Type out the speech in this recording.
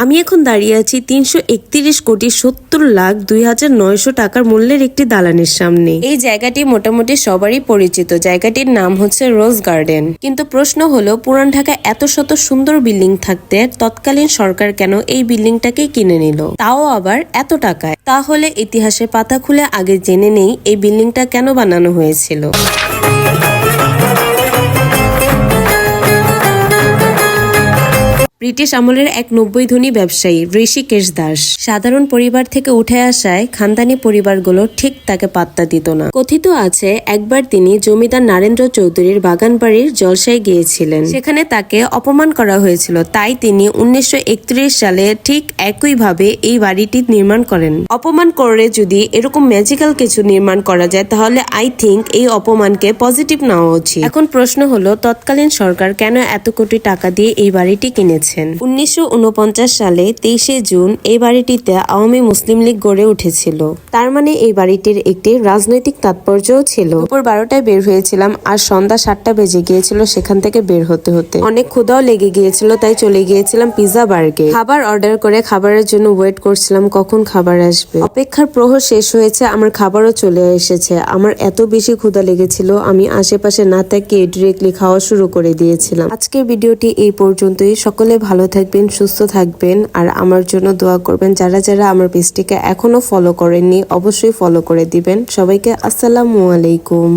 আমি এখন দাঁড়িয়ে আছি 331,70,02,900 টাকার মূল্যের একটি দালানের সামনে। এই জায়গাটি মোটামুটি সবারই পরিচিত। জায়গাটির নাম হচ্ছে রোজ গার্ডেন। কিন্তু প্রশ্ন হলো, পুরান ঢাকা এত শত সুন্দর বিল্ডিং থাকতে তৎকালীন সরকার কেন এই বিল্ডিংটাকে কিনে নিল, তাও আবার এত টাকায়? তাহলে ইতিহাসের পাতা খুলে আগে জেনে নেই এই বিল্ডিংটা কেন বানানো হয়েছিল। ব্রিটিশ আমলের এক 90 ধনী ব্যবসায়ী ঋষিকেশ দাস সাধারণ পরিবার থেকে উঠে আসায় খানদানি পরিবারগুলো ঠিক তাকে পাত্তা দিত না। কথিত আছে একবার তিনি জমিদার নারেন্দ্র চৌধুরীর বাগান বাড়ির জলসায় গিয়েছিলেন, সেখানে তাকে অপমান করা হয়েছিল। তাই তিনি 1931 সালে ঠিক একইভাবে এই বাড়িটি নির্মাণ করেন। অপমান করে যদি এরকম ম্যাজিক্যাল কিছু নির্মাণ করা যায়, তাহলে আই থিঙ্ক এই অপমানকে পজিটিভ নেওয়া উচিত। এখন প্রশ্ন হলো, তৎকালীন সরকার কেন এত কোটি টাকা দিয়ে এই বাড়িটি কিনেছে? 1949 সালে 23 জুন এই বাড়িটিতে আওয়ামী মুসলিম লীগ গড়ে উঠেছিল। তার মানে এই বাড়িটির একটি রাজনৈতিক তাৎপর্যও ছিল। দুপুর 12টায় বের হয়েছিলাম আর সন্ধ্যা 7টা বেজে গিয়েছিল সেখান থেকে বের হতে হতে। অনেক ক্ষুধাও লেগে গিয়েছিল, তাই চলে গিয়েছিলাম পিৎজা বার্গে। খাবার অর্ডার করে খাবারের জন্য ওয়েট করছিলাম কখন খাবার আসবে। অপেক্ষার প্রহর শেষ হয়েছে, আমার খাবারও চলে এসেছে। আমার এত বেশি ক্ষুধা লেগেছিল, আমি আশেপাশে না তাকিয়ে ডিরেক্টলি খাওয়া শুরু করে দিয়েছিলাম। আজকের ভিডিওটি এই পর্যন্তই। সকলে ভালো থাকবেন, সুস্থ থাকবেন আর আমার জন্য দোয়া করবেন। যারা যারা আমার পেজটিকে এখনো ফলো করেননি অবশ্যই ফলো করে দিবেন। সবাইকে আসসালামু আলাইকুম।